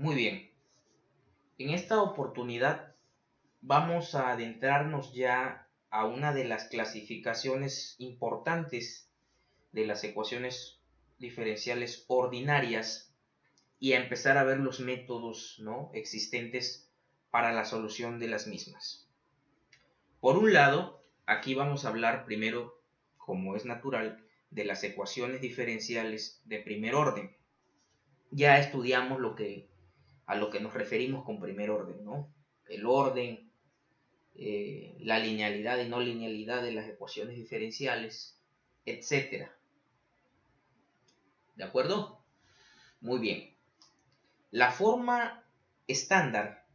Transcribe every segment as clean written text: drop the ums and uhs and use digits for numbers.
Muy bien. En esta oportunidad vamos a adentrarnos ya a una de las clasificaciones importantes de las ecuaciones diferenciales ordinarias y a empezar a ver los métodos, ¿no?, existentes para la solución de las mismas. Por un lado, aquí vamos a hablar primero, como es natural, de las ecuaciones diferenciales de primer orden. Ya estudiamos a lo que nos referimos con primer orden, ¿no? El orden, la linealidad y no linealidad de las ecuaciones diferenciales, etcétera. ¿De acuerdo? Muy bien. La forma estándar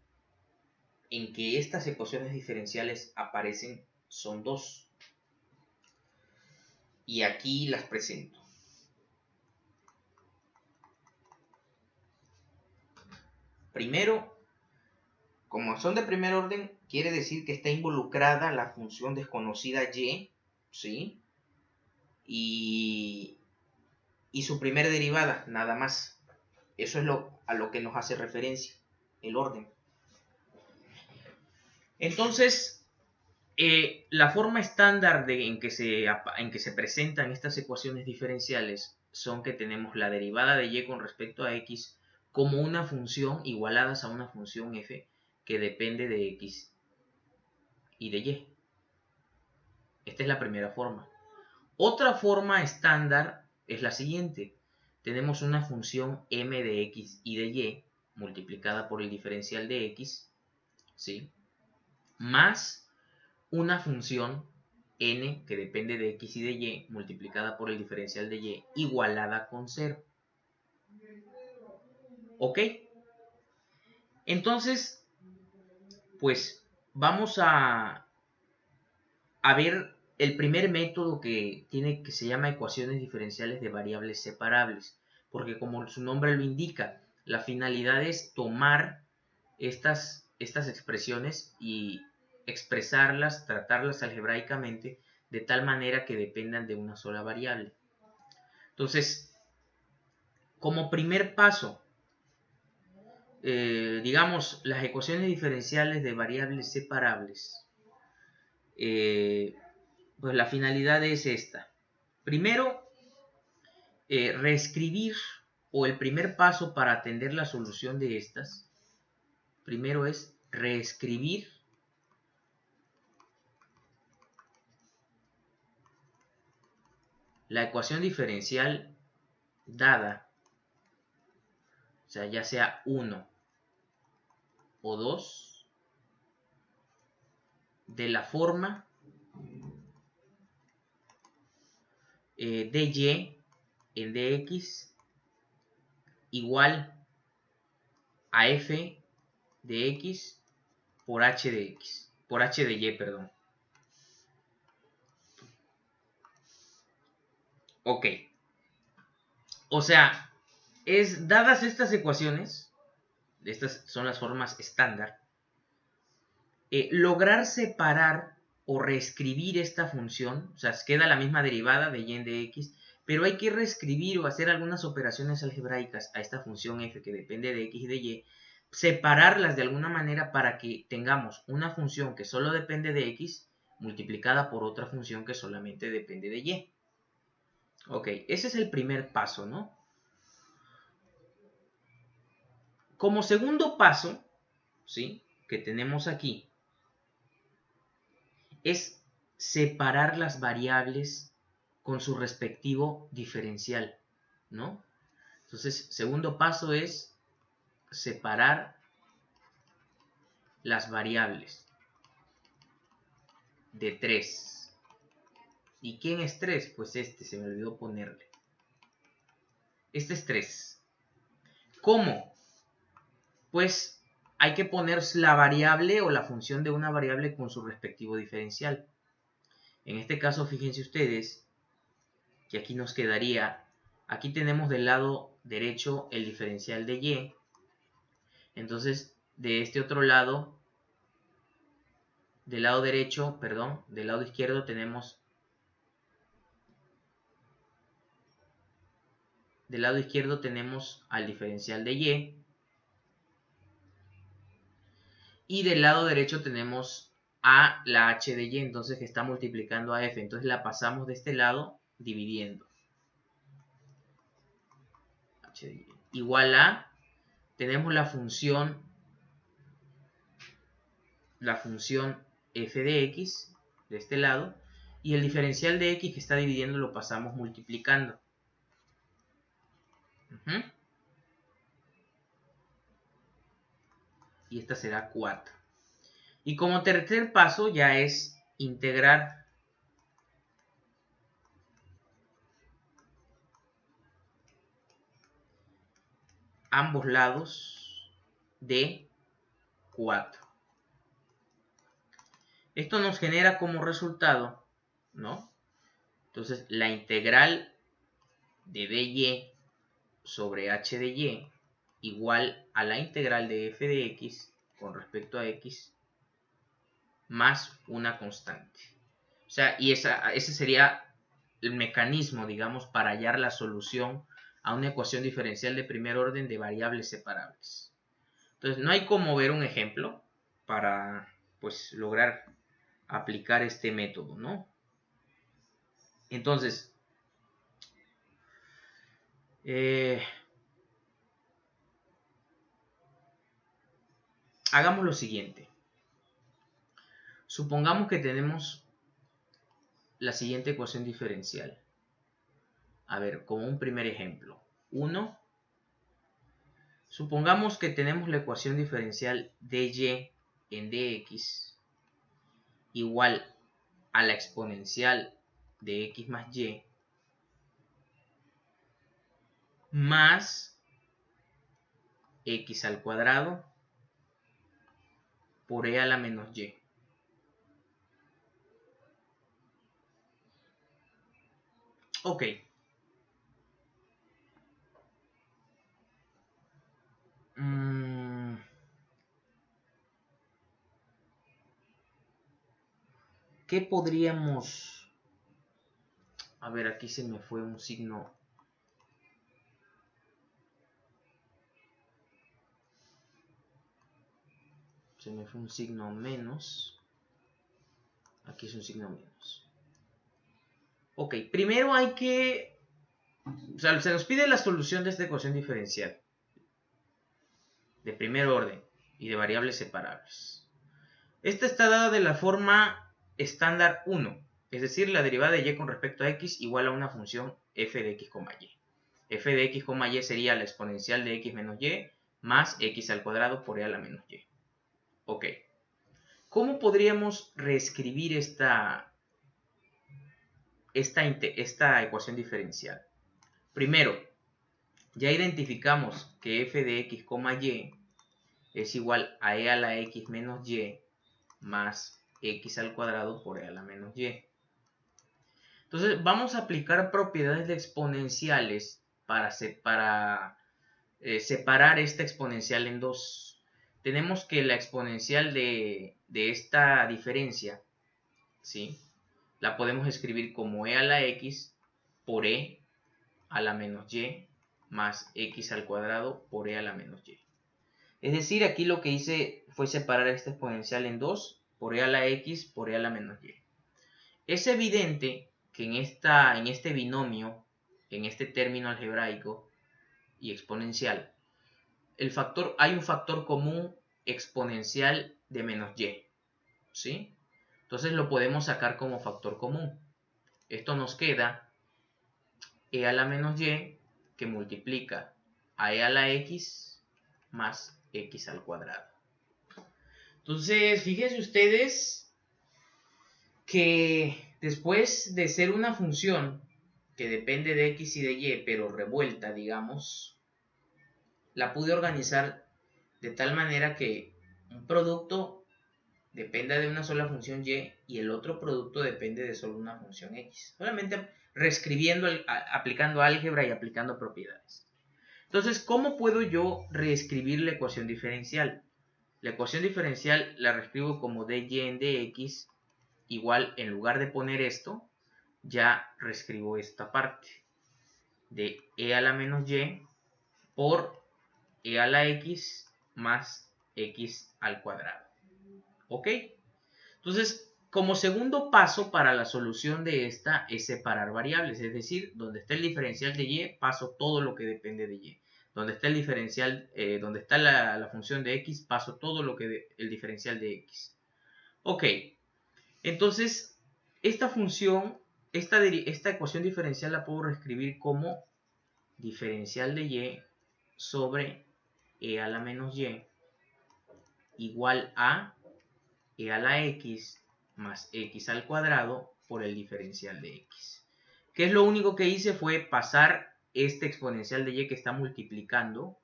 en que estas ecuaciones diferenciales aparecen son dos. Y aquí las presento. Primero, como son de primer orden, quiere decir que está involucrada la función desconocida y, ¿sí? Y su primer derivada, nada más. Eso es a lo que nos hace referencia, el orden. Entonces, la forma estándar en que se presentan estas ecuaciones diferenciales son que tenemos la derivada de y con respecto a x como una función igualadas a una función f que depende de x y de y. Esta es la primera forma. Otra forma estándar es la siguiente. Tenemos una función m de x y de y multiplicada por el diferencial de x, ¿sí?, más una función n que depende de x y de y multiplicada por el diferencial de y igualada con 0. ¿Ok? Entonces, pues vamos a ver el primer método que se llama ecuaciones diferenciales de variables separables, porque como su nombre lo indica, la finalidad es tomar estas expresiones y expresarlas, tratarlas algebraicamente de tal manera que dependan de una sola variable. Entonces, como primer paso, digamos, las ecuaciones diferenciales de variables separables, pues la finalidad es esta. Primero, reescribir, o el primer paso para atender la solución de estas, primero es reescribir la ecuación diferencial dada, o sea, ya sea 1 o 2, de la forma dy en dx igual a f de x por h de x, por h de y, perdón. Ok. O sea, dadas estas ecuaciones, estas son las formas estándar, lograr separar o reescribir esta función, o sea, queda la misma derivada de y en dx, pero hay que reescribir o hacer algunas operaciones algebraicas a esta función f que depende de x y de y, separarlas de alguna manera para que tengamos una función que solo depende de x multiplicada por otra función que solamente depende de y. Ok, ese es el primer paso, ¿no? Como segundo paso, ¿sí?, que tenemos aquí, es separar las variables con su respectivo diferencial, ¿no? Entonces, segundo paso es separar las variables de 3. ¿Y quién es 3? Pues se me olvidó ponerle. Este es 3. ¿Cómo? Pues hay que poner la variable o la función de una variable con su respectivo diferencial. En este caso, fíjense ustedes que aquí nos quedaría, aquí tenemos del lado derecho el diferencial de y, entonces de este otro lado, del lado derecho, perdón, del lado izquierdo tenemos, del lado izquierdo tenemos al diferencial de y, Y del lado derecho tenemos a la h de y, entonces que está multiplicando a f. Entonces la pasamos de este lado dividiendo. H de y. Igual a, tenemos la función f de x de este lado. Y el diferencial de x que está dividiendo lo pasamos multiplicando. Y esta será 4. Y como tercer paso ya es integrar ambos lados de 4. Esto nos genera como resultado, ¿no? Entonces la integral de dy sobre h de y igual a la integral de f de x con respecto a x más una constante. O sea, y ese sería el mecanismo, digamos, para hallar la solución a una ecuación diferencial de primer orden de variables separables. Entonces, no hay como ver un ejemplo para, pues, lograr aplicar este método, ¿no? Entonces, hagamos lo siguiente. Supongamos que tenemos la siguiente ecuación diferencial. A ver, como un primer ejemplo. 1. Supongamos que tenemos la ecuación diferencial dy en dx igual a la exponencial de x más y más x al cuadrado por e a la menos y. Ok. ¿Qué podríamos...? A ver, aquí se me fue un signo. Se me fue un signo menos. Aquí es un signo menos. Ok, primero hay que... O sea, se nos pide la solución de esta ecuación diferencial. De primer orden y de variables separables. Esta está dada de la forma estándar 1. Es decir, la derivada de y con respecto a x igual a una función f de x, y. F de x, y sería la exponencial de x menos y más x al cuadrado por e a la menos y. Ok. ¿Cómo podríamos reescribir esta ecuación diferencial? Primero, ya identificamos que f de x, y es igual a e a la x menos y más x al cuadrado por e a la menos y. Entonces vamos a aplicar propiedades de exponenciales para separar esta exponencial en dos. Tenemos que la exponencial de esta diferencia, ¿sí?, la podemos escribir como e a la x por e a la menos y más x al cuadrado por e a la menos y. Es decir, aquí lo que hice fue separar esta exponencial en dos, por e a la x por e a la menos y. Es evidente que en este binomio, en este término algebraico y exponencial, hay un factor común exponencial de menos y, ¿sí? Entonces lo podemos sacar como factor común. Esto nos queda e a la menos y que multiplica a e a la x más x al cuadrado. Entonces, fíjense ustedes que después de ser una función que depende de x y de y, pero revuelta, digamos, la pude organizar de tal manera que un producto dependa de una sola función y y el otro producto depende de solo una función x. Solamente reescribiendo, aplicando álgebra y aplicando propiedades. Entonces, ¿cómo puedo yo reescribir la ecuación diferencial? La ecuación diferencial la reescribo como dy en dx igual, en lugar de poner esto, ya reescribo esta parte de e a la menos y por e a la x más x al cuadrado. ¿Ok? Entonces, como segundo paso para la solución de esta es separar variables, es decir, donde está el diferencial de y, paso todo lo que depende de y. Donde está el diferencial, donde está la función de x, paso todo lo que el diferencial de x. Ok, entonces esta función, esta ecuación diferencial la puedo reescribir como diferencial de y sobre e a la menos y igual a e a la x más x al cuadrado por el diferencial de x. ¿Qué es lo único que hice? Fue pasar este exponencial de y que está multiplicando,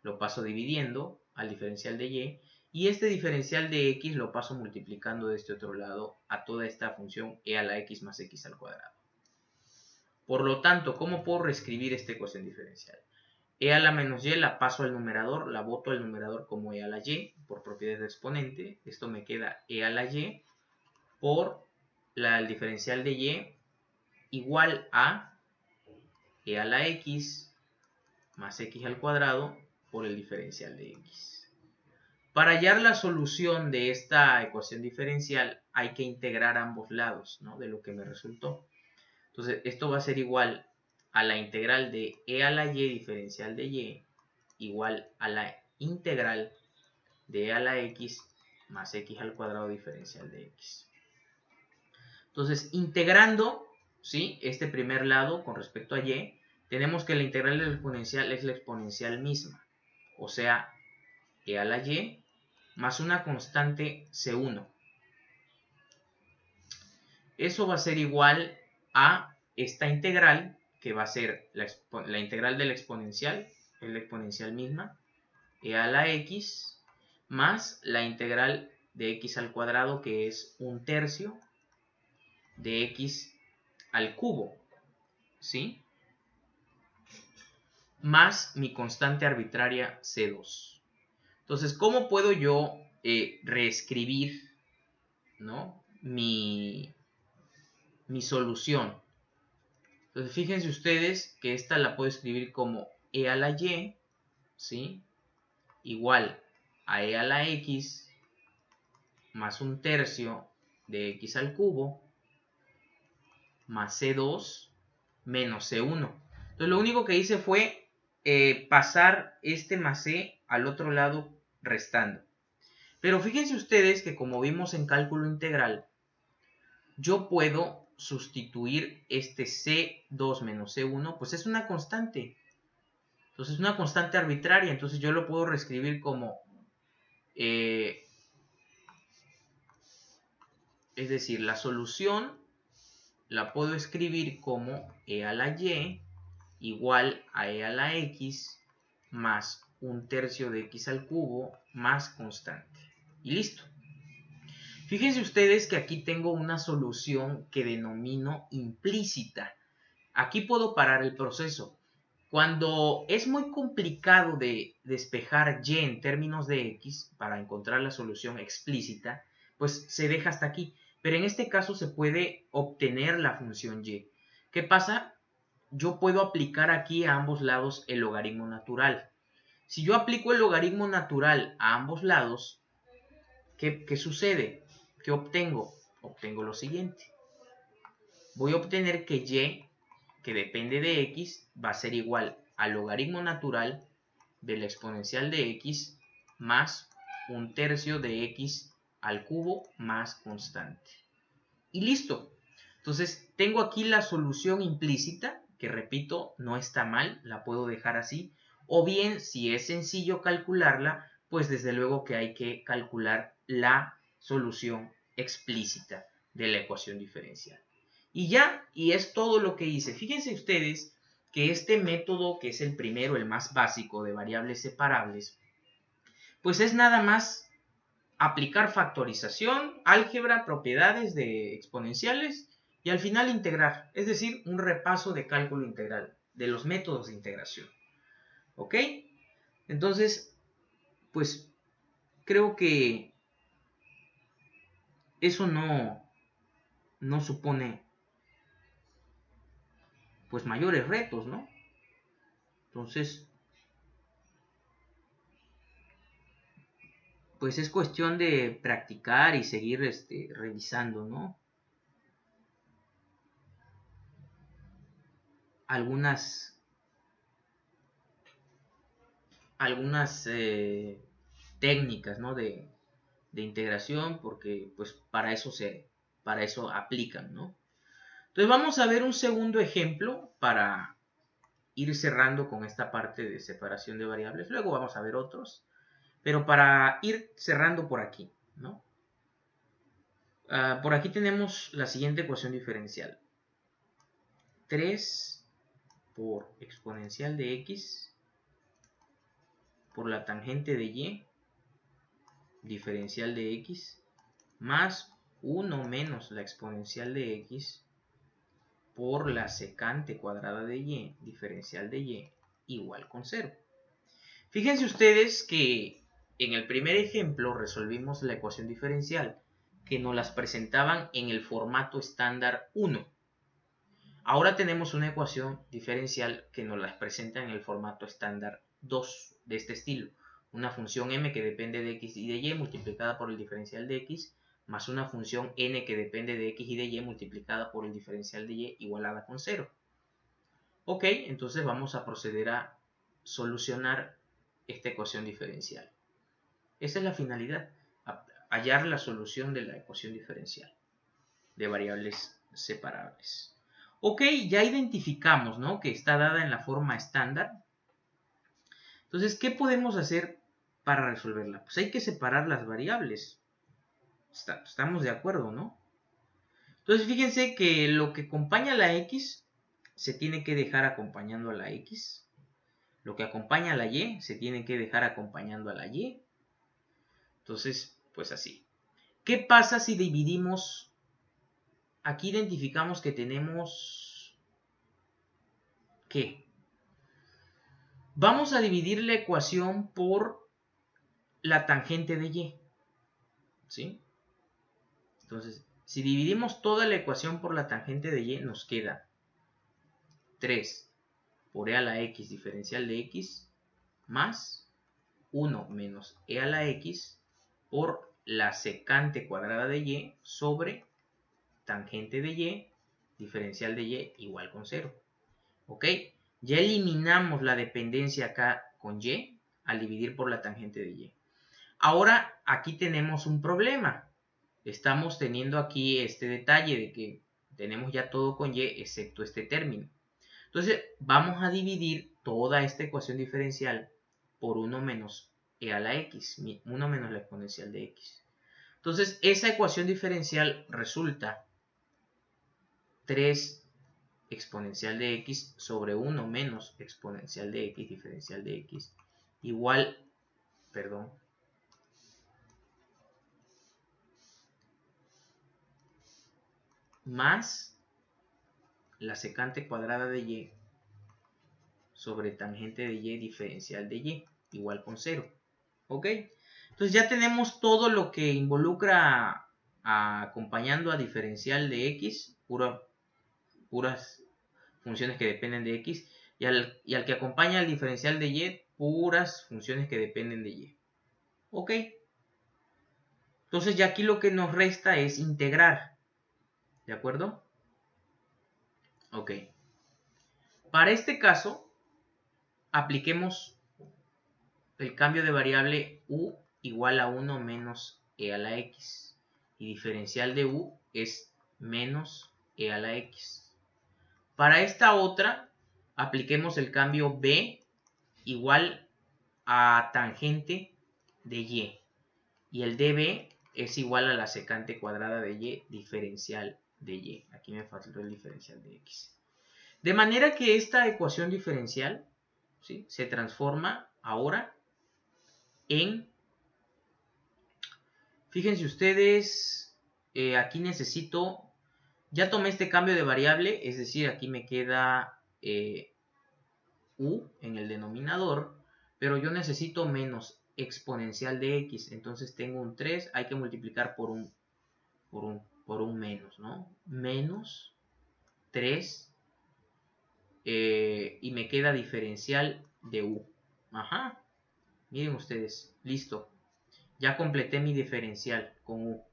lo paso dividiendo al diferencial de y este diferencial de x lo paso multiplicando de este otro lado a toda esta función e a la x más x al cuadrado. Por lo tanto, ¿cómo puedo reescribir esta ecuación diferencial? E a la menos y la paso al numerador, la boto al numerador como e a la y por propiedades de exponente. Esto me queda e a la y por el diferencial de y igual a e a la x más x al cuadrado por el diferencial de x. Para hallar la solución de esta ecuación diferencial hay que integrar ambos lados, ¿no?, de lo que me resultó. Entonces esto va a ser igual a la integral de e a la y diferencial de y igual a la integral de e a la x más x al cuadrado diferencial de x. Entonces, integrando, ¿sí?, este primer lado con respecto a y, tenemos que la integral del exponencial es la exponencial misma, o sea, e a la y más una constante C1. Eso va a ser igual a esta integral, que va a ser la integral de la exponencial, es la exponencial misma, e a la x, más la integral de x al cuadrado, que es 1/3 de x al cubo, ¿sí?, más mi constante arbitraria C2. Entonces, ¿cómo puedo yo reescribir, ¿no?, mi solución? Entonces, fíjense ustedes que esta la puedo escribir como e a la y, ¿sí?, igual a e a la x más 1/3 de x al cubo más C2 menos C1. Entonces, lo único que hice fue pasar este más C al otro lado restando. Pero fíjense ustedes que, como vimos en cálculo integral, yo puedo sustituir este C2 menos C1, pues es una constante. Entonces es una constante arbitraria, entonces yo lo puedo reescribir como, es decir, la solución la puedo escribir como e a la y igual a e a la x más 1/3 de x al cubo más constante. Y listo. Fíjense ustedes que aquí tengo una solución que denomino implícita. Aquí puedo parar el proceso. Cuando es muy complicado de despejar y en términos de x para encontrar la solución explícita, pues se deja hasta aquí. Pero en este caso se puede obtener la función y. ¿Qué pasa? Yo puedo aplicar aquí a ambos lados el logaritmo natural. Si yo aplico el logaritmo natural a ambos lados, ¿qué sucede? ¿Qué obtengo? Obtengo lo siguiente. Voy a obtener que y, que depende de x, va a ser igual al logaritmo natural de la exponencial de x más 1/3 de x al cubo más constante. Y listo. Entonces tengo aquí la solución implícita, que repito, no está mal, la puedo dejar así. O bien, si es sencillo calcularla, pues desde luego que hay que calcular la solución explícita de la ecuación diferencial. Y ya, y es todo lo que hice. Fíjense ustedes que este método, que es el primero, el más básico de variables separables, pues es nada más aplicar factorización, álgebra, propiedades de exponenciales y al final integrar. Es decir, un repaso de cálculo integral, de los métodos de integración. ¿Ok? Entonces, pues creo que eso no supone pues mayores retos, ¿no? Entonces, pues es cuestión de practicar y seguir revisando, ¿no? Algunas técnicas, ¿no? de integración, porque pues para eso aplican, ¿no? Entonces vamos a ver un segundo ejemplo para ir cerrando con esta parte de separación de variables. Luego vamos a ver otros, pero para ir cerrando por aquí, ¿no? Por aquí tenemos la siguiente ecuación diferencial. 3 por exponencial de x por la tangente de y diferencial de x más 1 menos la exponencial de x por la secante cuadrada de y diferencial de y igual con 0. Fíjense ustedes que en el primer ejemplo resolvimos la ecuación diferencial que nos las presentaban en el formato estándar 1. Ahora tenemos una ecuación diferencial que nos las presenta en el formato estándar 2 de este estilo. Una función m que depende de x y de y multiplicada por el diferencial de x más una función n que depende de x y de y multiplicada por el diferencial de y igualada con 0. Ok, entonces vamos a proceder a solucionar esta ecuación diferencial. Esa es la finalidad, hallar la solución de la ecuación diferencial de variables separables. Ok, ya identificamos, ¿no?, que está dada en la forma estándar. Entonces, ¿qué podemos hacer para resolverla? Pues hay que separar las variables. Estamos de acuerdo, ¿no? Entonces, fíjense que lo que acompaña a la x se tiene que dejar acompañando a la x. Lo que acompaña a la y se tiene que dejar acompañando a la y. Entonces, pues así. ¿Qué pasa si dividimos? Aquí identificamos que tenemos... ¿qué? Vamos a dividir la ecuación por la tangente de y. ¿Sí? Entonces, si dividimos toda la ecuación por la tangente de y, nos queda 3 por e a la x diferencial de x más 1 menos e a la x por la secante cuadrada de y sobre tangente de y diferencial de y igual con 0. ¿Ok? Ya eliminamos la dependencia acá con y al dividir por la tangente de y. Ahora aquí tenemos un problema. Estamos teniendo aquí este detalle de que tenemos ya todo con y excepto este término. Entonces vamos a dividir toda esta ecuación diferencial por 1 menos e a la x, 1 menos la exponencial de x. Entonces esa ecuación diferencial resulta 3 exponencial de x sobre 1 menos exponencial de x diferencial de x igual, más la secante cuadrada de y sobre tangente de y diferencial de y igual con 0. ¿Ok? Entonces ya tenemos todo lo que involucra acompañando a diferencial de x, puras funciones que dependen de x, y al que acompaña al diferencial de y, puras funciones que dependen de y. ¿Ok? Entonces ya aquí lo que nos resta es integrar. ¿De acuerdo? Ok. Para este caso, apliquemos el cambio de variable u igual a 1 menos e a la x. Y diferencial de u es menos e a la x. Para esta otra, apliquemos el cambio b igual a tangente de y. Y el db es igual a la secante cuadrada de y diferencial de y. Aquí me faltó el diferencial de x. De manera que esta ecuación diferencial, ¿sí?, se transforma ahora en... Fíjense ustedes, aquí necesito... Ya tomé este cambio de variable, es decir, aquí me queda u en el denominador, pero yo necesito menos exponencial de x, entonces tengo un 3, hay que multiplicar por un menos, ¿no? Menos 3 y me queda diferencial de u. Ajá, miren ustedes, listo. Ya completé mi diferencial con u.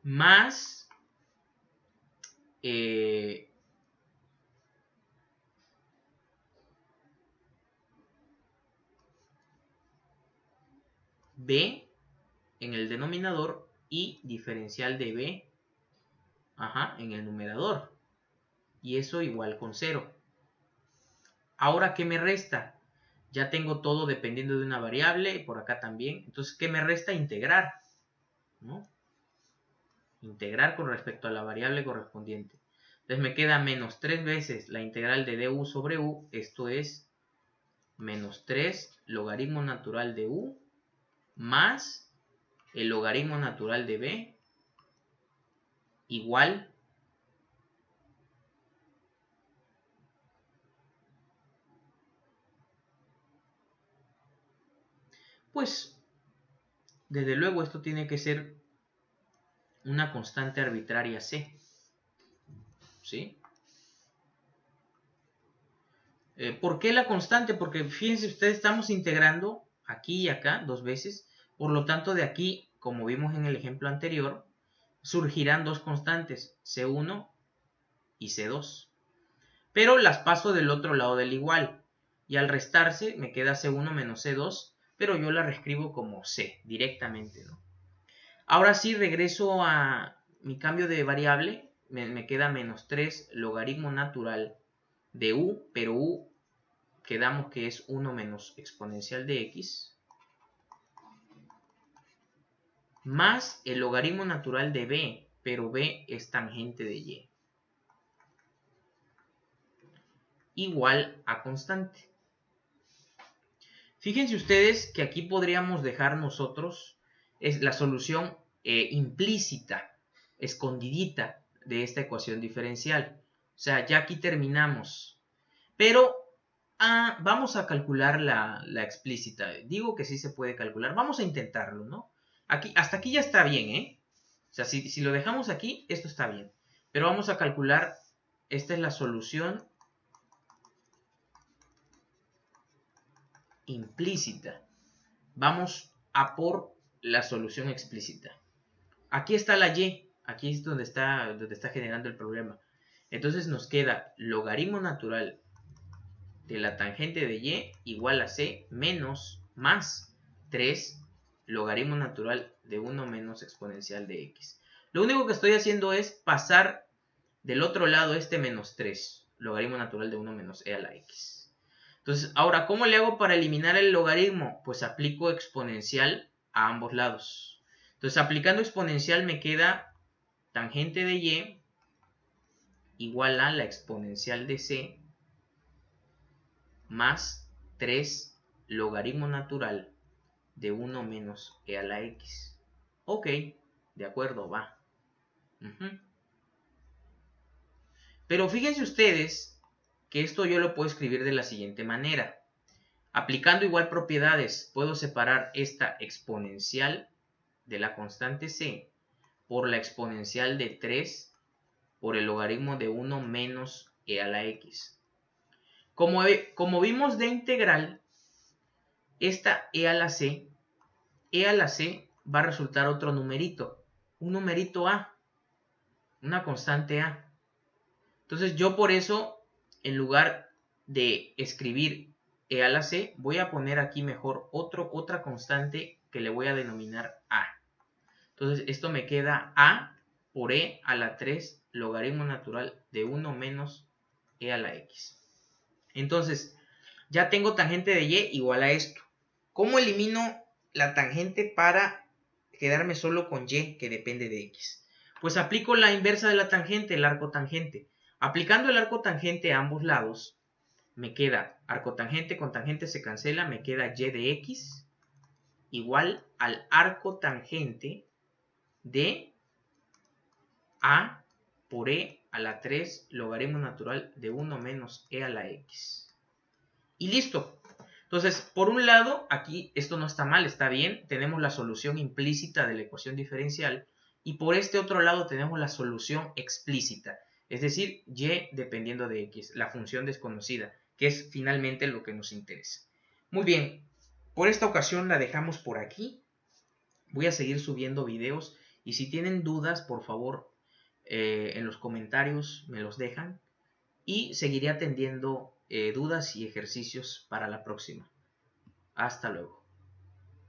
Más b en el denominador y diferencial de b en el numerador. Y eso igual con 0. Ahora, ¿qué me resta? Ya tengo todo dependiendo de una variable, y por acá también. Entonces, ¿qué me resta? Integrar, ¿no? Integrar con respecto a la variable correspondiente. Entonces me queda menos 3 veces la integral de du sobre u. Esto es menos 3 logaritmo natural de u más el logaritmo natural de b igual pues desde luego esto tiene que ser una constante arbitraria c, ¿sí? ¿Por qué la constante? Porque fíjense ustedes, estamos integrando aquí y acá 2 veces, por lo tanto de aquí, como vimos en el ejemplo anterior, surgirán 2 constantes, C1 y C2. Pero las paso del otro lado del igual, y al restarse me queda C1 menos C2, pero yo la reescribo como C directamente, ¿no? Ahora sí regreso a mi cambio de variable, me queda menos 3 logaritmo natural de u, pero u quedamos que es 1 menos exponencial de x, más el logaritmo natural de b, pero b es tangente de y, igual a constante. Fíjense ustedes que aquí podríamos dejar nosotros la solución implícita, escondidita de esta ecuación diferencial. O sea, ya aquí terminamos. Pero vamos a calcular la explícita. Digo que sí se puede calcular. Vamos a intentarlo, ¿no? Hasta aquí ya está bien, ¿eh? O sea, si lo dejamos aquí, esto está bien. Pero vamos a calcular, esta es la solución implícita. Vamos a por la solución explícita. Aquí está la y, aquí es donde está generando el problema. Entonces nos queda logaritmo natural de la tangente de y igual a c menos más 3 logaritmo natural de 1 menos exponencial de x. Lo único que estoy haciendo es pasar del otro lado este menos 3 logaritmo natural de 1 menos e a la x. Entonces, ahora, ¿cómo le hago para eliminar el logaritmo? Pues aplico exponencial a ambos lados. Entonces, aplicando exponencial me queda tangente de y igual a la exponencial de c más 3 logaritmo natural de 1 menos e a la x. Ok, de acuerdo, va. Pero fíjense ustedes que esto yo lo puedo escribir de la siguiente manera. Aplicando igual propiedades, puedo separar esta exponencial de la constante c por la exponencial de 3 por el logaritmo de 1 menos e a la x. Como vimos de integral, esta e a la c va a resultar otro numerito, un numerito a, una constante a. Entonces yo por eso, en lugar de escribir e a la c, voy a poner aquí mejor otra constante que le voy a denominar a. Entonces esto me queda a por e a la 3 logaritmo natural de 1 menos e a la x. Entonces ya tengo tangente de y igual a esto. ¿Cómo elimino la tangente para quedarme solo con y que depende de x? Pues aplico la inversa de la tangente, el arco tangente. Aplicando el arco tangente a ambos lados, me queda arco tangente con tangente se cancela, me queda y de x igual al arco tangente de a por e a la 3 logaritmo natural de 1 menos e a la x. Y listo. Entonces, por un lado, aquí esto no está mal, está bien. Tenemos la solución implícita de la ecuación diferencial. Y por este otro lado tenemos la solución explícita. Es decir, y dependiendo de x, la función desconocida, que es finalmente lo que nos interesa. Muy bien, por esta ocasión la dejamos por aquí. Voy a seguir subiendo videos y si tienen dudas, por favor, en los comentarios me los dejan y seguiré atendiendo dudas y ejercicios para la próxima. Hasta luego.